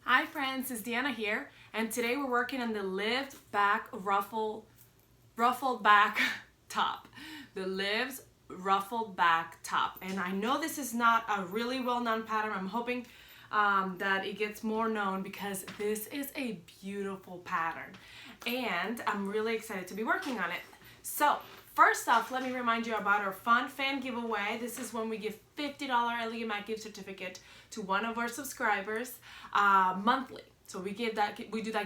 Hi friends, it's Deanna here, and today we're working on the lived back ruffled back top. The lived ruffled back top. And I know this is not a really well-known pattern. I'm hoping that it gets more known because this is a beautiful pattern. And I'm really excited to be working on it. So, first off, let me remind you about our fun fan giveaway. This is when we give $50 Ellie and my gift certificate to one of our subscribers monthly. So we do that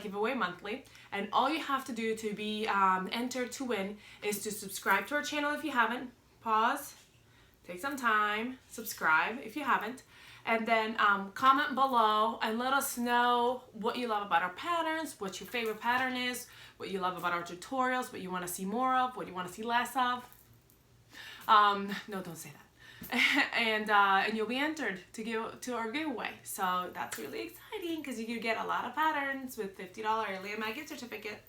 giveaway monthly, and all you have to do to be entered to win is to subscribe to our channel if you haven't. Pause, take some time, subscribe if you haven't, and then comment below and let us know what you love about our patterns, what your favorite pattern is, what you love about our tutorials, what you want to see more of, what you want to see less of. No, don't say that. And you'll be entered to our giveaway. So that's really exciting because you can get a lot of patterns with $50 Ellie and my gift certificate.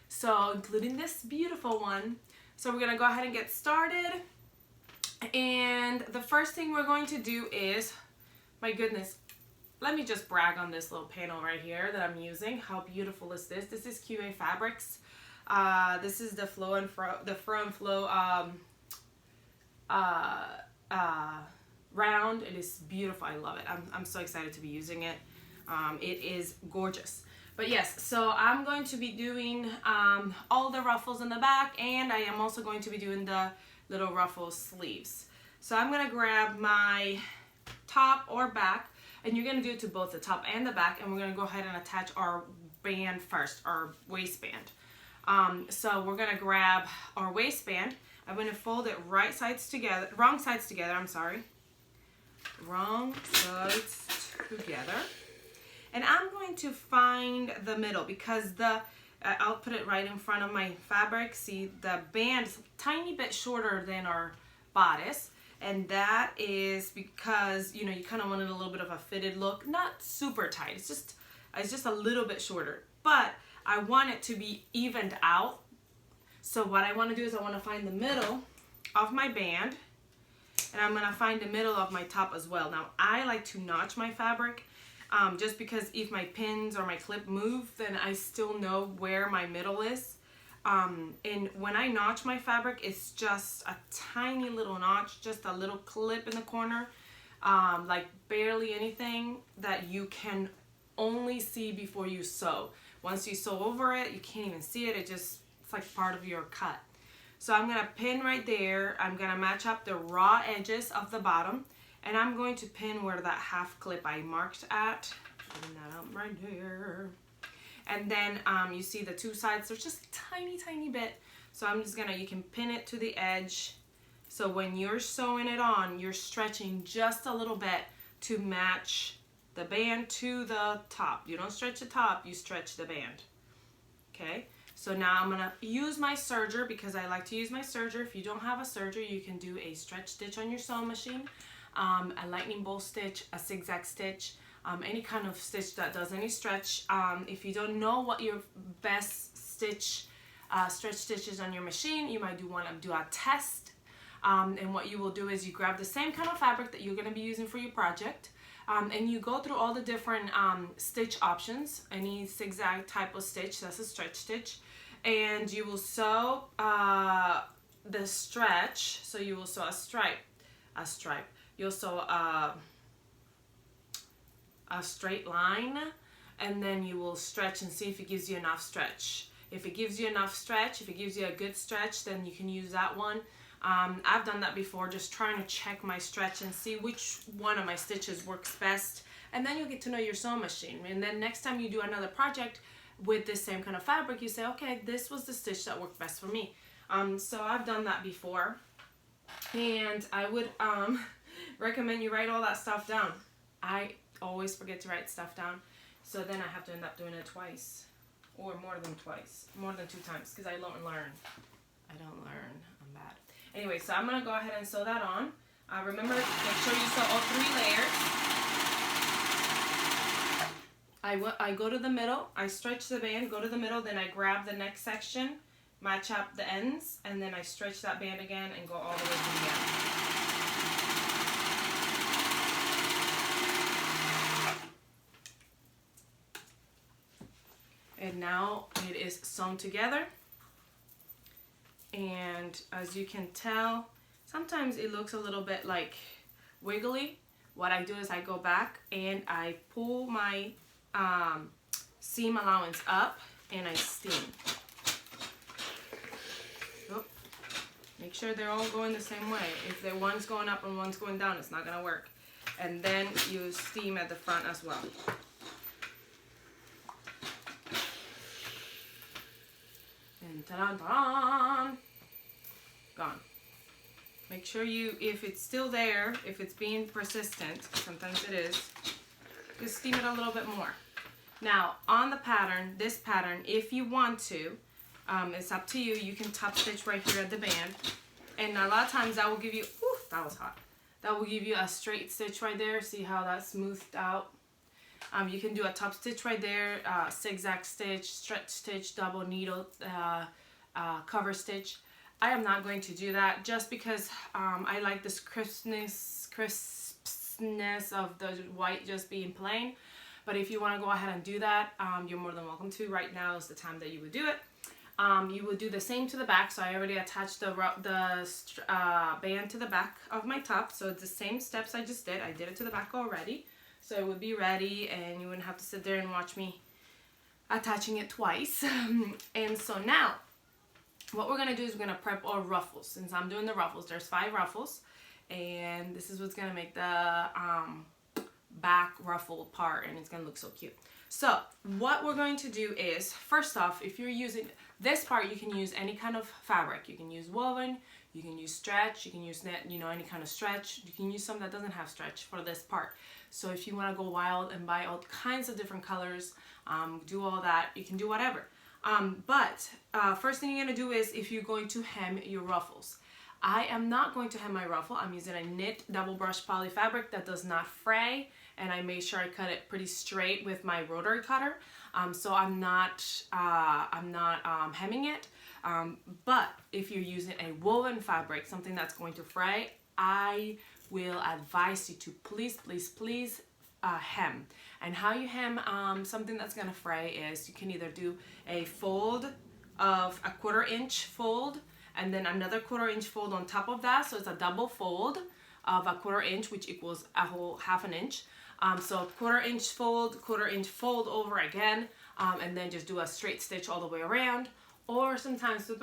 So including this beautiful one. So we're gonna go ahead and get started. And the first thing we're going to do is, my goodness, let me just brag on this little panel right here that I'm using. How beautiful is this? This is QA Fabrics. This is the Fro and Flow round. It is beautiful. I love it. I'm so excited to be using it. It is gorgeous. But yes, so I'm going to be doing all the ruffles in the back, and I am also going to be doing the little ruffle sleeves. So I'm gonna grab my top or back, and you're gonna do it to both the top and the back, and we're gonna go ahead and attach our band first, our waistband. So we're gonna grab our waistband. I'm going to fold it wrong sides together, I'm sorry. Wrong sides together. And I'm going to find the middle because I'll put it right in front of my fabric. See, the band is a tiny bit shorter than our bodice. And that is because, you know, you kind of wanted a little bit of a fitted look. Not super tight, it's just a little bit shorter. But I want it to be evened out. So what I want to do is I want to find the middle of my band, and I'm going to find the middle of my top as well. Now I like to notch my fabric just because if my pins or my clip move, then I still know where my middle is. And when I notch my fabric, it's just a tiny little notch, just a little clip in the corner, like barely anything that you can only see before you sew. Once you sew over it, you can't even see it. It's like part of your cut. So I'm gonna pin right there. I'm gonna match up the raw edges of the bottom, and I'm going to pin where that half clip I marked at. Putting that up right there. And then you see the two sides, there's just a tiny bit. So I'm just gonna, you can pin it to the edge. So when you're sewing it on, you're stretching just a little bit to match the band to the top. You don't stretch the top, you stretch the band. Okay? So now I'm gonna use my serger because I like to use my serger. If you don't have a serger, you can do a stretch stitch on your sewing machine, a lightning bolt stitch, a zigzag stitch, any kind of stitch that does any stretch. If you don't know what your best stretch stitch is on your machine, you might want to do a test. And what you will do is you grab the same kind of fabric that you're gonna be using for your project, and you go through all the different stitch options. Any zigzag type of stitch, that's a stretch stitch. And you will sew the stretch, so you will sew a stripe. You'll sew a straight line, and then you will stretch and see if it gives you enough stretch. If it gives you enough stretch, if it gives you a good stretch, then you can use that one. I've done that before, just trying to check my stretch and see which one of my stitches works best, and then you'll get to know your sewing machine. And then next time you do another project with this same kind of fabric, you say, okay, this was the stitch that worked best for me. So I've done that before, and I would recommend you write all that stuff down. I always forget to write stuff down, so then I have to end up doing it twice, or more than 2 times, because I don't learn. I'm bad. Anyway, so I'm gonna go ahead and sew that on. Remember, make sure you sew all 3 layers. I go to the middle, I stretch the band, go to the middle, then I grab the next section, match up the ends, and then I stretch that band again and go all the way to the end. And now it is sewn together. And as you can tell, sometimes it looks a little bit like wiggly. What I do is I go back and I pull my seam allowance up and I steam. Oh, make sure they're all going the same way. If the one's going up and one's going down, it's not gonna work. And then you steam at the front as well. And ta-da-da! Gone. Make sure you, if it's still there, if it's being persistent, sometimes it is, just steam it a little bit more. Now, on the pattern, this pattern, if you want to, it's up to you. You can top stitch right here at the band. And a lot of times that will give you, oof, that was hot. That will give you a straight stitch right there. See how that's smoothed out? You can do a top stitch right there, zigzag stitch, stretch stitch, double needle, cover stitch. I am not going to do that just because I like this crispness of the white just being plain. But if you want to go ahead and do that, you're more than welcome to. Right now is the time that you would do it. You would do the same to the back. So I already attached the band to the back of my top. So it's the same steps I just did. I did it to the back already. So it would be ready and you wouldn't have to sit there and watch me attaching it twice. And so now, what we're going to do is we're going to prep our ruffles. Since I'm doing the ruffles, there's 5 ruffles. And this is what's going to make the back ruffle part, and it's going to look so cute. So what we're going to do is, first off, if you're using this part, you can use any kind of fabric. You can use woven, you can use stretch, you can use net, you know, any kind of stretch. You can use some that doesn't have stretch for this part. So if you want to go wild and buy all kinds of different colors, do all that, you can do whatever. But first thing you're going to do is, if you're going to hem your ruffles. I am not going to hem my ruffle. I'm using a knit double brush poly fabric that does not fray, and I made sure I cut it pretty straight with my rotary cutter. So I'm not hemming it. But if you're using a woven fabric, something that's going to fray, I will advise you to please hem. And how you hem something that's gonna fray is, you can either do a fold of a 1/4 inch fold and then another 1/4 inch fold on top of that. So it's a double fold of a 1/4 inch, which equals a whole 1/2 inch. So 1/4 inch fold, 1/4 inch fold over again, and then just do a straight stitch all the way around. Or sometimes with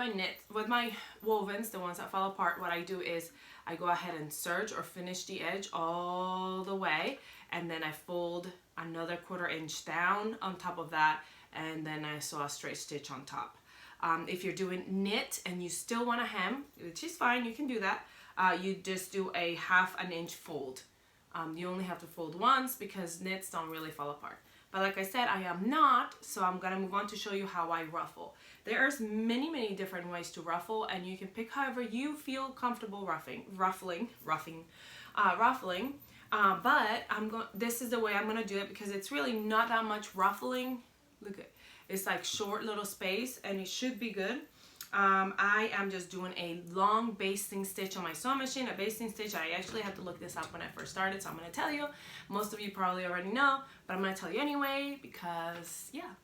my wovens, the ones that fall apart, what I do is I go ahead and serge or finish the edge all the way, and then I fold another 1/4 inch down on top of that, and then I sew a straight stitch on top. If you're doing knit and you still want to hem, which is fine, you can do that, you just do a 1/2 inch fold. You only have to fold once because knits don't really fall apart. But like I said, I am not, so I'm gonna move on to show you how I ruffle. There's many different ways to ruffle, and you can pick however you feel comfortable ruffling. But this is the way I'm gonna do it because it's really not that much ruffling. Look at, it's like short little space, and it should be good. I am just doing a long basting stitch on my sewing machine. A basting stitch, I actually had to look this up when I first started, so I'm going to tell you. Most of you probably already know, but I'm going to tell you anyway because, yeah.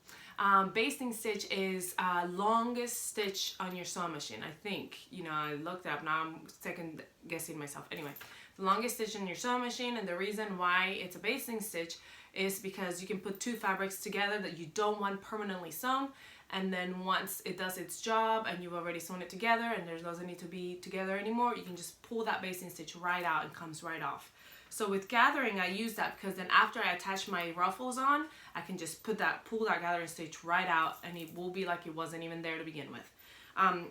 Basting stitch is longest stitch on your sewing machine. I think, you know, I looked it up. Now I'm second guessing myself. Anyway, the longest stitch on your sewing machine, and the reason why it's a basting stitch is because you can put 2 fabrics together that you don't want permanently sewn. And then once it does its job and you've already sewn it together and there doesn't need to be together anymore, you can just pull that basting stitch right out and comes right off. So with gathering, I use that because then after I attach my ruffles on, I can just pull that gathering stitch right out, and it will be like it wasn't even there to begin with.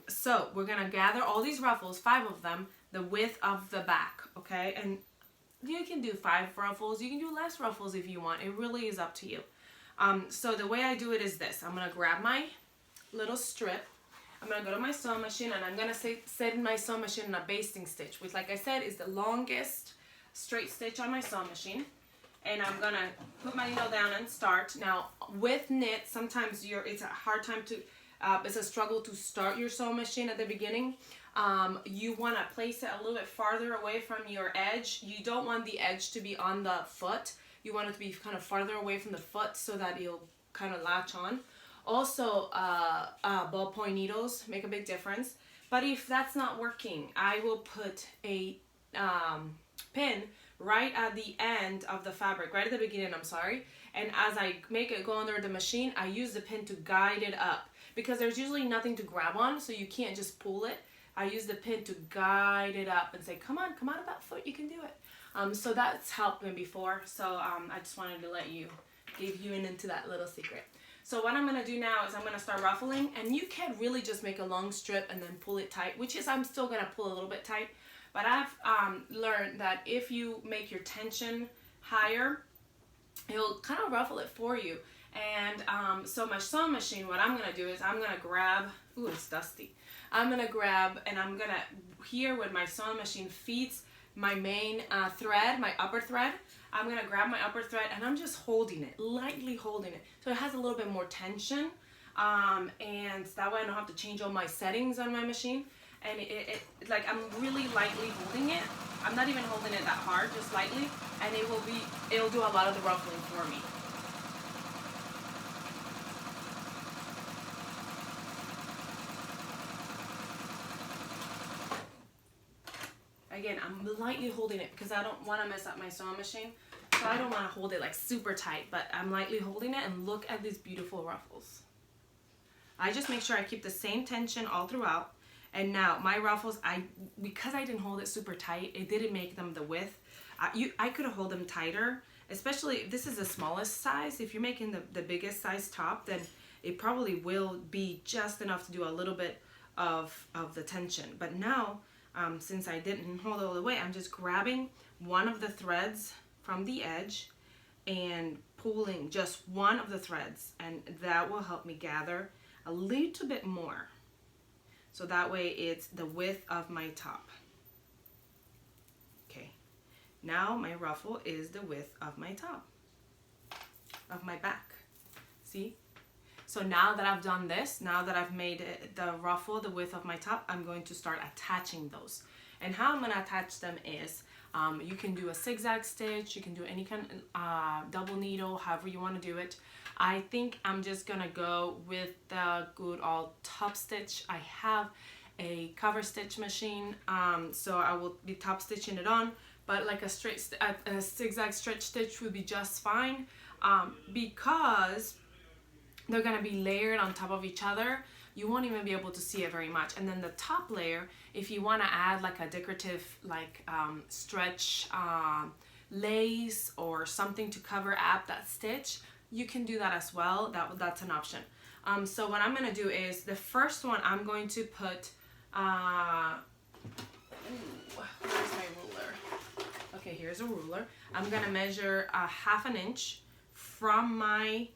So we're gonna gather all these ruffles, 5 of them, the width of the back, okay? And you can do 5 ruffles, you can do less ruffles if you want. It really is up to you. So the way I do it is this. I'm going to grab my little strip. I'm going to go to my sewing machine, and I'm going to set in my sewing machine in a basting stitch, which, like I said, is the longest straight stitch on my sewing machine. And I'm going to put my needle down and start. Now, with knit, sometimes it's a hard time to, it's a struggle to start your sewing machine at the beginning. You want to place it a little bit farther away from your edge. You don't want the edge to be on the foot. You want it to be kind of farther away from the foot so that it'll kind of latch on. Also, ballpoint needles make a big difference. But if that's not working, I will put a pin right at the end of the fabric, right at the beginning, I'm sorry. And as I make it go under the machine, I use the pin to guide it up because there's usually nothing to grab on, so you can't just pull it. I use the pin to guide it up and say, come on, come out of that foot, you can do it. So that's helped me before. So I just wanted to give you into that little secret. So what I'm gonna do now is I'm gonna start ruffling, and you can really just make a long strip and then pull it tight, which is I'm still gonna pull a little bit tight. But I've learned that if you make your tension higher, it'll kind of ruffle it for you. And so my sewing machine, what I'm gonna do is I'm gonna grab, ooh, it's dusty. I'm gonna grab, and I'm gonna, here with my sewing machine feeds my main thread, my upper thread. I'm gonna grab my upper thread and I'm just holding it, lightly holding it. So it has a little bit more tension. And that way I don't have to change all my settings on my machine. And like I'm really lightly holding it. I'm not even holding it that hard, just lightly. And it'll do a lot of the ruffling for me. Again, I'm lightly holding it because I don't want to mess up my sewing machine. So I don't want to hold it like super tight, but I'm lightly holding it, and look at these beautiful ruffles. I just make sure I keep the same tension all throughout. And now my ruffles, because I didn't hold it super tight, it didn't make them the width. I could have held them tighter, especially if this is the smallest size. If you're making the biggest size top, then it probably will be just enough to do a little bit of the tension. But now, since I didn't hold it all the way, I'm just grabbing one of the threads from the edge and pulling just one of the threads, and that will help me gather a little bit more. So that way it's the width of my top. Okay, now my ruffle is the width of my top, of my back. See? So now that I've done this, now that I've made the ruffle the width of my top, I'm going to start attaching those. And how I'm going to attach them is, you can do a zigzag stitch, you can do any kind of double needle, however you want to do it. I think I'm just going to go with the good old top stitch. I have a cover stitch machine, so I will be top stitching it on, but like a zigzag stretch stitch would be just fine, because they're gonna be layered on top of each other. You won't even be able to see it very much. And then the top layer, if you want to add like a decorative stretch lace or something to cover up that stitch, you can do that as well. That's an option. So what I'm gonna do is, the first one I'm going to put, where's my ruler? Okay, here's a ruler. I'm gonna measure 1/2 inch from my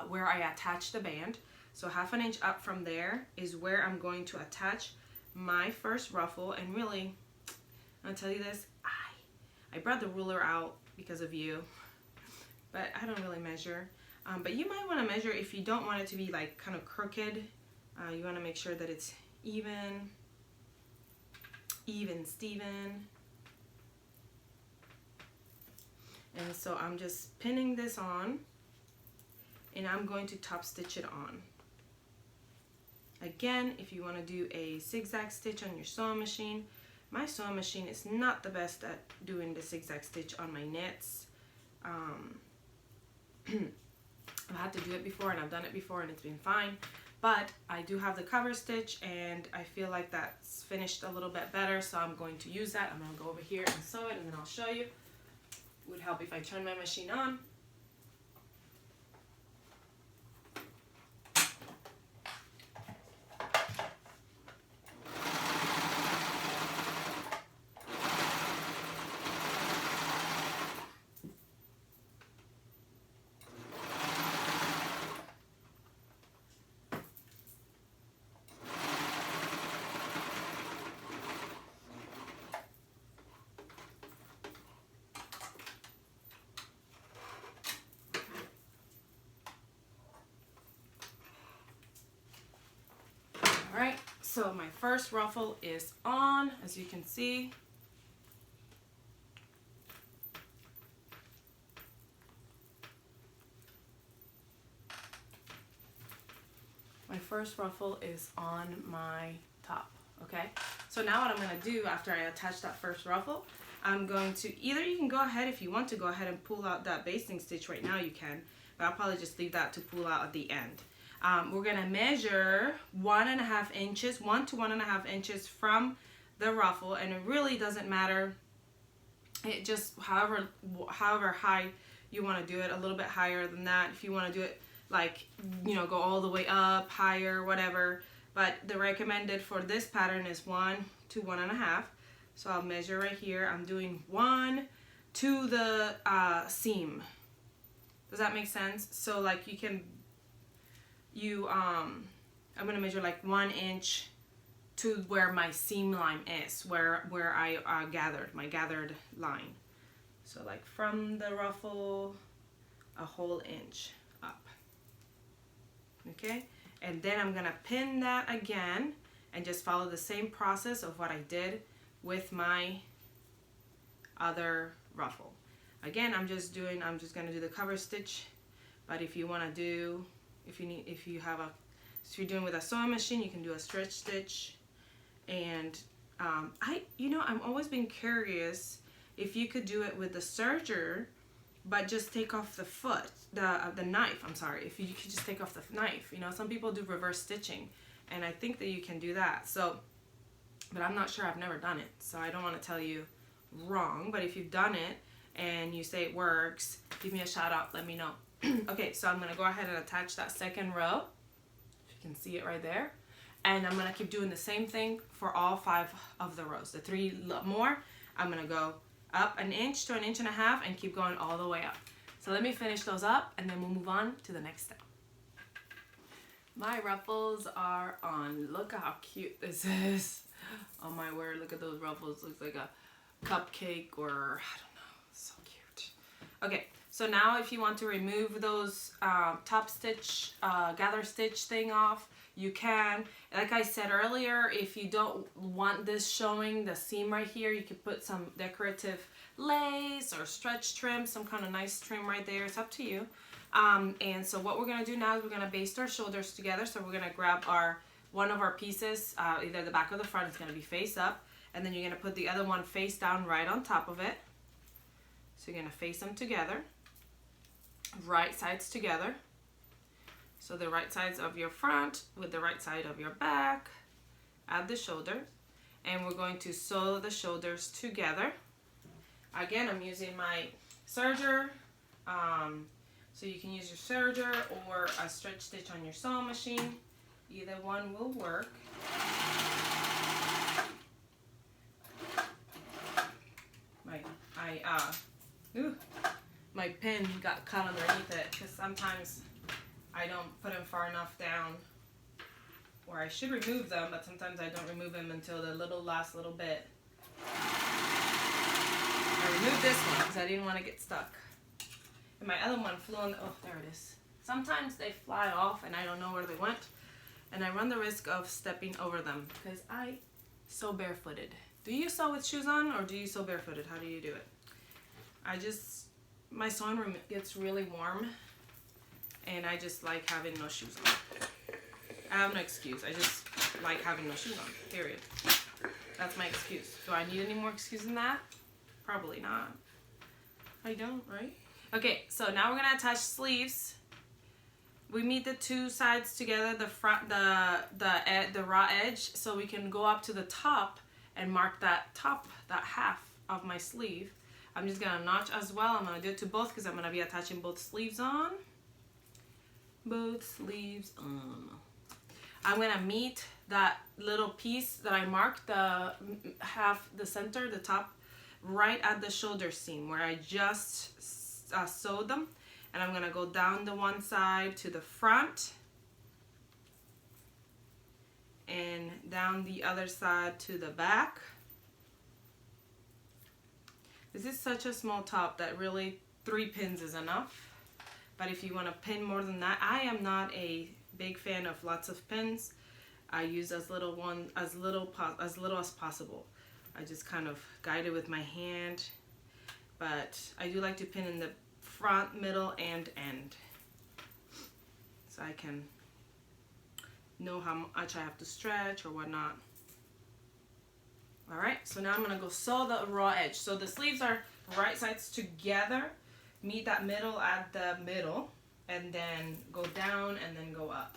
where I attach the band. So 1/2 inch up from there is where I'm going to attach my first ruffle. And really, I'll tell you this, I brought the ruler out because of you, but I don't really measure. But you might want to measure if you don't want it to be like kind of crooked. You want to make sure that it's even Steven. And so I'm just pinning this on, and I'm going to top stitch it on. Again, if you want to do a zigzag stitch on your sewing machine, my sewing machine is not the best at doing the zigzag stitch on my knits. I've had to do it before, and I've done it before, and it's been fine. But I do have the cover stitch, and I feel like that's finished a little bit better, so I'm going to use that. I'm going to go over here and sew it, and then I'll show you. It would help if I turn my machine on. Alright, so my first ruffle is on, as you can see. first ruffle is on my top, okay? So now what I'm gonna do after I attach that first ruffle, I'm going to, either you can go ahead, if you want to go ahead and pull out that basting stitch right now, you can, but I'll probably just leave that to pull out at the end. We're gonna measure 1.5 inches, 1 to 1.5 inches from the ruffle, and it really doesn't matter. It just, however high you want to do it, a little bit higher than that. If you want to do it like, you know, go all the way up, higher, whatever. But the recommended for this pattern is 1 to 1.5. So I'll measure right here. I'm doing 1 to the seam. Does that make sense? So like you can, I'm gonna measure like 1 inch to where my seam line is, where I gathered, my gathered line. So like from the ruffle, a whole inch up. Okay, and then I'm gonna pin that again and just follow the same process of what I did with my other ruffle. Again, I'm just gonna do the cover stitch, but if you wanna do, if you're doing with a sewing machine, you can do a stretch stitch. And I'm always been curious if you could do it with the serger, but just take off the foot, the knife, I'm sorry, if you could just take off the knife. You know, some people do reverse stitching, and I think that you can do that. So, but I'm not sure, I've never done it, so I don't want to tell you wrong, but if you've done it and you say it works, give me a shout out, let me know. Okay, so I'm going to go ahead and attach that second row, if you can see it right there. And I'm going to keep doing the same thing for all 5 of the rows. The 3 more, I'm going to go up 1 inch to 1.5 inches and keep going all the way up. So let me finish those up and then we'll move on to the next step. My ruffles are on. Look how cute this is. Oh my word, look at those ruffles. Looks like a cupcake or I don't know. So cute. Okay, so now if you want to remove those top stitch, gather stitch thing off, you can. Like I said earlier, if you don't want this showing, the seam right here, you could put some decorative lace or stretch trim, some kind of nice trim right there. It's up to you. And so what we're going to do now is we're going to baste our shoulders together. So we're going to grab one of our pieces, either the back or the front. It's going to be face up. And then you're going to put the other one face down right on top of it. So you're going to face them together. Right sides together. So the right sides of your front with the right side of your back at the shoulder. And we're going to sew the shoulders together. Again, I'm using my serger. So you can use your serger or a stretch stitch on your sewing machine. Either one will work. My pin got caught underneath it because sometimes I don't put them far enough down, or I should remove them, but sometimes I don't remove them until the last little bit. I removed this one because I didn't want to get stuck. And my other one flew on, oh, there it is. Sometimes they fly off and I don't know where they went. And I run the risk of stepping over them because I sew barefooted. Do you sew with shoes on or do you sew barefooted? How do you do it? My sewing room gets really warm and I just like having no shoes on. I have no excuse. I just like having no shoes on, period. That's my excuse. Do I need any more excuse than that? Probably not. I don't, right? Okay, so now we're gonna attach sleeves. We meet the 2 sides together, the front, the raw edge, so we can go up to the top and mark that top, that half of my sleeve. I'm just gonna notch as well. I'm gonna do it to both because I'm gonna be attaching both sleeves on. Both sleeves on. I'm gonna meet that little piece that I marked, the half, the center, the top, right at the shoulder seam where I just sewed them. And I'm gonna go down the one side to the front and down the other side to the back. This is such a small top that really 3 pins is enough. But if you want to pin more than that, I am not a big fan of lots of pins. I use as little as possible. I just kind of guide it with my hand. But I do like to pin in the front, middle, and end. So I can know how much I have to stretch or whatnot. All right, so now I'm gonna go sew the raw edge. So the sleeves are right sides together, meet that middle at the middle, and then go down and then go up.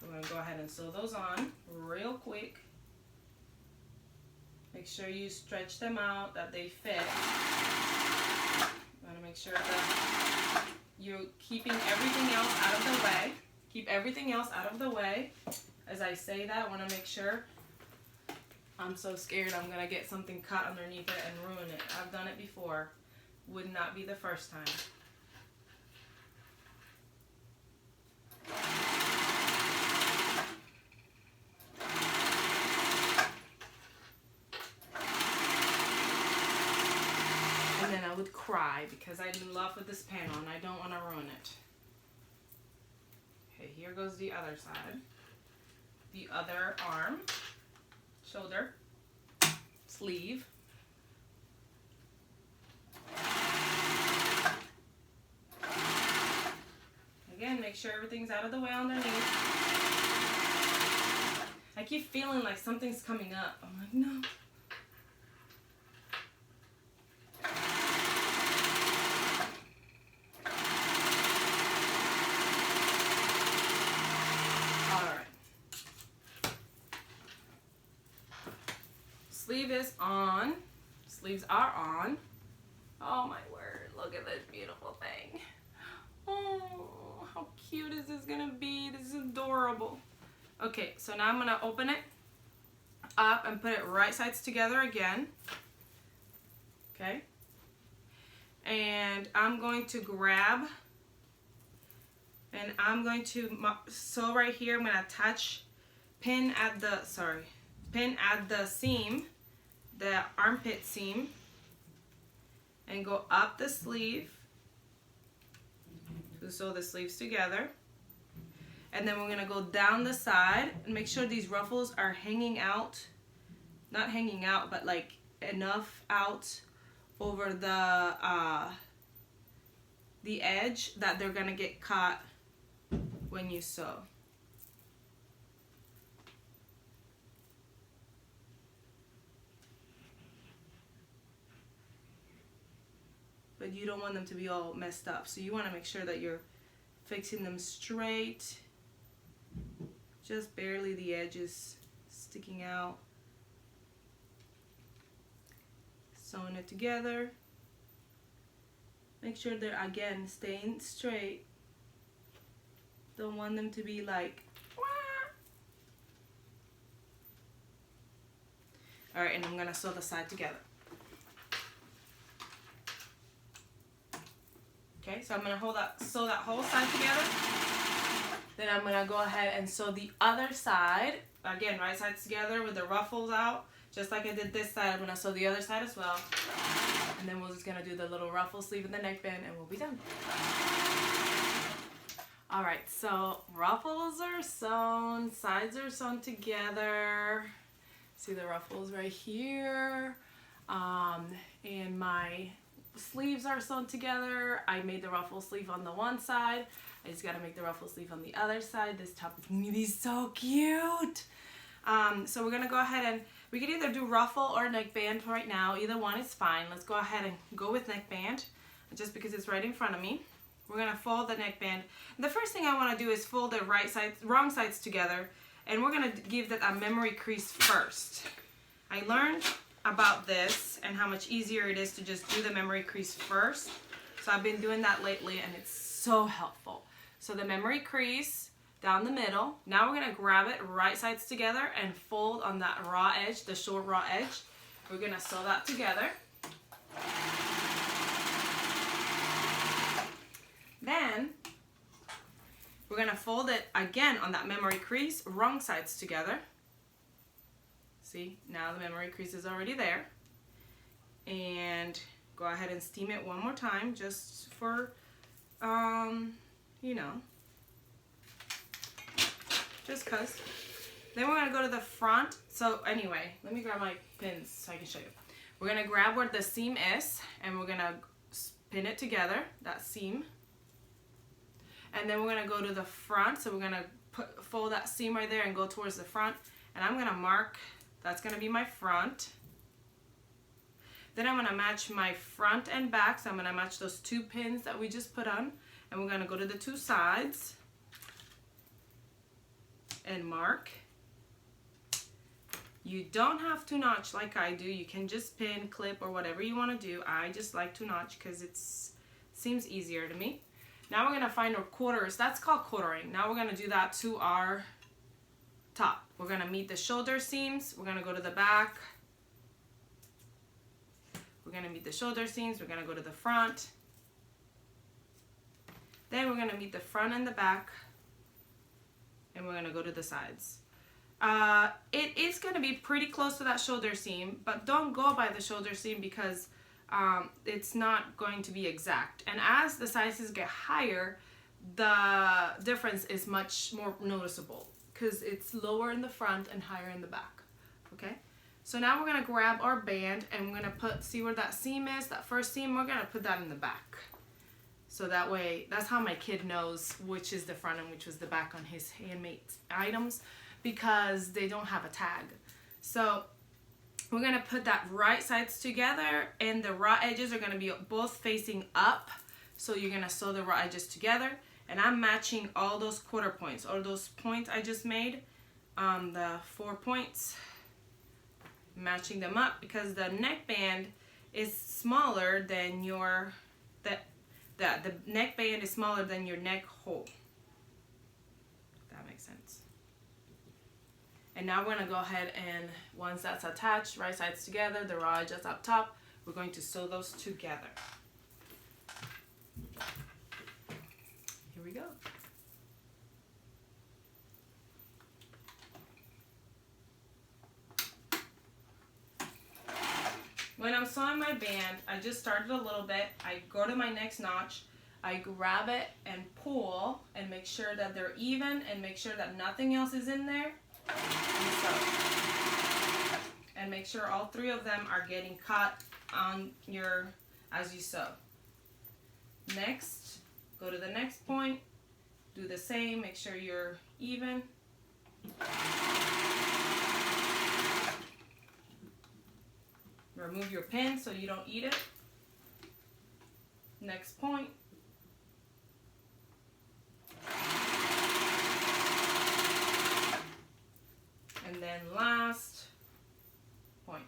I'm gonna go ahead and sew those on real quick. Make sure you stretch them out, that they fit. You wanna make sure that you're keeping everything else out of the way. Keep everything else out of the way. As I say that, I wanna make sure. I'm so scared I'm gonna get something cut underneath it and ruin it. I've done it before. Would not be the first time. And then I would cry because I'm in love with this panel and I don't want to ruin it. Okay, here goes the other side. The other arm, shoulder, sleeve. Again, make sure everything's out of the way underneath. I keep feeling like something's coming up. I'm like, no. Sleeve is on. Sleeves are on. Oh my word, look at this beautiful thing. Oh, how cute is this gonna be? This is adorable. Okay, so now I'm gonna open it up and put it right sides together again. Okay. And I'm going to grab and I'm going to sew right here. I'm gonna attach, pin at the seam, the armpit seam, and go up the sleeve to sew the sleeves together. And then we're gonna go down the side and make sure these ruffles are hanging out, not hanging out, but like enough out over the edge that they're gonna get caught when you sew. But you don't want them to be all messed up. So you want to make sure that you're fixing them straight. Just barely the edges sticking out. Sewing it together. Make sure they're, again, staying straight. Don't want them to be like, wah. All right, and I'm gonna sew the side together. Okay, so I'm gonna sew that whole side together. Then I'm gonna go ahead and sew the other side. Again, right sides together with the ruffles out. Just like I did this side, I'm gonna sew the other side as well. And then we're just gonna do the little ruffle sleeve and the neckband and we'll be done. All right, so ruffles are sewn, sides are sewn together. See the ruffles right here. And my sleeves are sewn together. I made the ruffle sleeve on the one side. I just gotta make the ruffle sleeve on the other side. This top is gonna be so cute. So we're gonna go ahead and we can either do ruffle or neckband right now. Either one is fine. Let's go ahead and go with neckband just because it's right in front of me. We're gonna fold the neckband. The first thing I wanna do is fold the wrong sides together, and we're gonna give that a memory crease first. I learned about this and how much easier it is to just do the memory crease first. So I've been doing that lately and it's so helpful. So the memory crease down the middle. Now we're gonna grab it right sides together and fold on that raw edge, the short raw edge. We're gonna sew that together. Then we're gonna fold it again on that memory crease, wrong sides together. See, now the memory crease is already there. And go ahead and steam it one more time just for, you know, just cause. Then we're gonna go to the front. So anyway, let me grab my pins so I can show you. We're gonna grab where the seam is and we're gonna pin it together, that seam. and then we're gonna go to the front. So we're gonna fold that seam right there and go towards the front, and I'm gonna mark, that's gonna be my front. Then I'm gonna match my front and back, so I'm gonna match those 2 pins that we just put on, and we're gonna go to the 2 sides and mark. You don't have to notch like I do. You can just pin, clip, or whatever you want to do. I just like to notch because it seems easier to me. Now we're gonna find our quarters. That's called quartering. Now we're gonna do that to our top. We're gonna meet the shoulder seams. We're gonna go to the back. We're gonna meet the shoulder seams. We're gonna go to the front. Then we're gonna meet the front and the back, and we're gonna go to the sides. It is going to be pretty close to that shoulder seam, but don't go by the shoulder seam because it's not going to be exact. And as the sizes get higher, the difference is much more noticeable because it's lower in the front and higher in the back. Okay, so now we're going to grab our band and we're going to see where that seam is, that first seam, we're going to put that in the back. So that way, that's how my kid knows which is the front and which was the back on his handmade items, because they don't have a tag. So we're gonna put that right sides together, and the raw edges are gonna be both facing up. So you're gonna sew the raw edges together, and I'm matching all those quarter points, or those points I just made, the 4 points, matching them up because the neckband is smaller than your, the neckband is smaller than your neck hole. That makes sense. And now we're gonna go ahead and once that's attached, right sides together, the raw edges up top, we're going to sew those together. Here we go. When I'm sewing my band, I just started a little bit. I go to my next notch, I grab it and pull and make sure that they're even and make sure that nothing else is in there. And make sure all 3 of them are getting caught on your, as you sew. Next, go to the next point, do the same, make sure you're even. Remove your pin so you don't eat it. Next point. And then last point.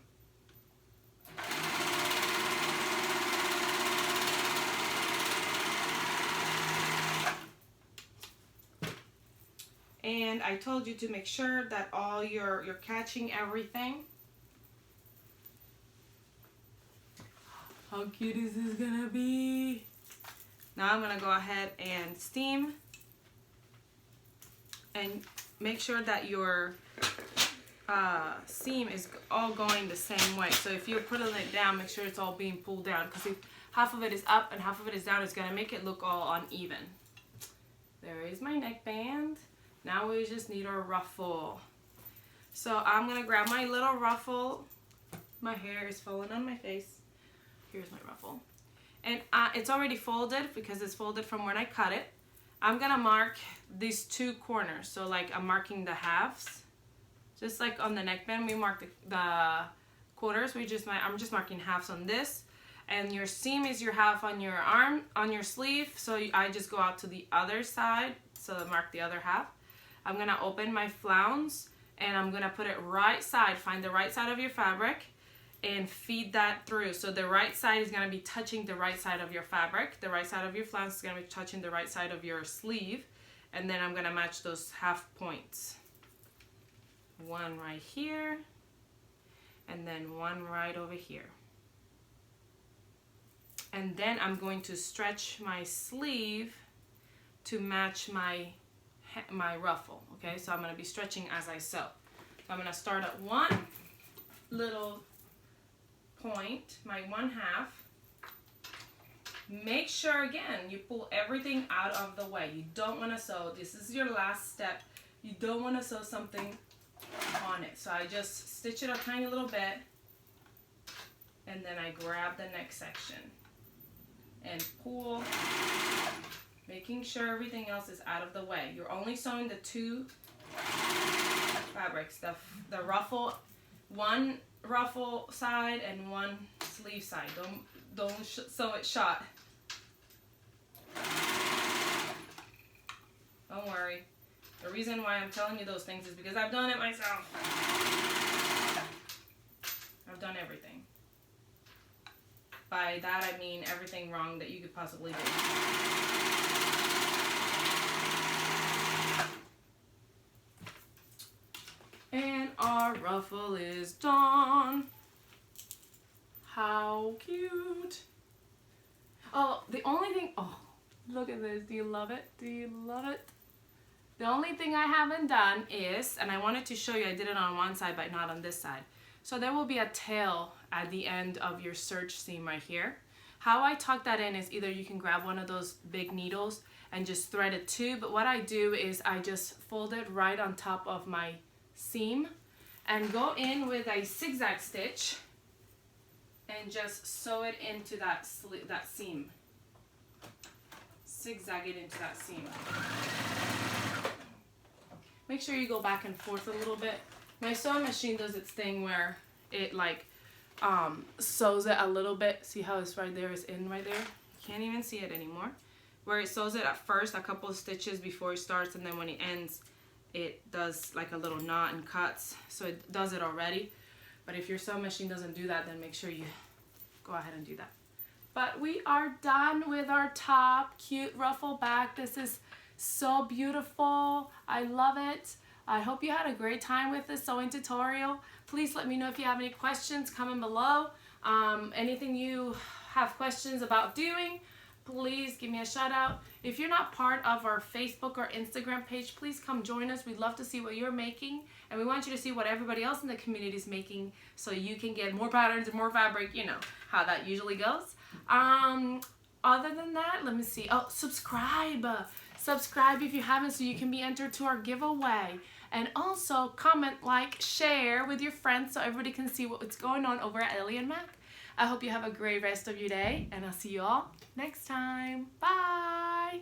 And I told you to make sure that all you're catching everything. How cute is this gonna be? Now I'm gonna go ahead and steam and make sure that your seam is all going the same way. So if you're putting it down, make sure it's all being pulled down, because if half of it is up and half of it is down, it's gonna make it look all uneven. There is my neckband. Now we just need our ruffle. So I'm gonna grab my little ruffle. My hair is falling on my face. Here's my ruffle. And it's already folded because it's folded from when I cut it. I'm gonna mark these 2 corners. So like I'm marking the halves. Just like on the neckband, we mark the quarters. I'm just marking halves on this. And your seam is your half on your arm, on your sleeve. So I just go out to the other side. So I mark the other half. I'm gonna open my flounce and I'm gonna put it right side. Find the right side of your fabric and feed that through. So the right side is gonna be touching the right side of your fabric. The right side of your flounce is gonna be touching the right side of your sleeve. And then I'm gonna match those half points. One right here, and then one right over here. And then I'm going to stretch my sleeve to match my ruffle, okay? So I'm gonna be stretching as I sew. So I'm gonna start at one little point, my 1/2. Make sure again, you pull everything out of the way. You don't wanna sew, this is your last step. You don't wanna sew something on it. So I just stitch it a tiny little bit and then I grab the next section and pull making sure everything else is out of the way. You're only sewing the two fabrics, the ruffle, one ruffle side and one sleeve side. Don't sew it shot. Don't worry. The reason why I'm telling you those things is because I've done it myself. I've done everything. By that I mean everything wrong that you could possibly do. And our ruffle is done. How cute. Oh, the only thing, oh, look at this. Do you love it? Do you love it? The only thing I haven't done is, and I wanted to show you, I did it on one side but not on this side. So there will be a tail at the end of your serge seam right here. How I tuck that in is either you can grab one of those big needles and just thread it too, but what I do is I just fold it right on top of my seam and go in with a zigzag stitch and just sew it into that seam. Zigzag it into that seam. Make sure you go back and forth a little bit. My sewing machine does its thing where it like sews it a little bit. See how it's right there, it's in right there? You can't even see it anymore. Where it sews it at first, a couple of stitches before it starts, and then when it ends, it does like a little knot and cuts. So it does it already. But if your sewing machine doesn't do that, then make sure you go ahead and do that. But we are done with our top cute ruffle back. This is so beautiful. I love it. I hope you had a great time with this sewing tutorial. Please let me know if you have any questions, comment below. Anything you have questions about doing, please give me a shout out. If you're not part of our Facebook or Instagram page, please come join us. We'd love to see what you're making, and we want you to see what everybody else in the community is making so you can get more patterns and more fabric. You know how that usually goes. Other than that, let me see. Oh, subscribe. Subscribe if you haven't so you can be entered to our giveaway. And also comment, like, share with your friends so everybody can see what's going on over at Ellie and Mac. I hope you have a great rest of your day, and I'll see you all next time. Bye!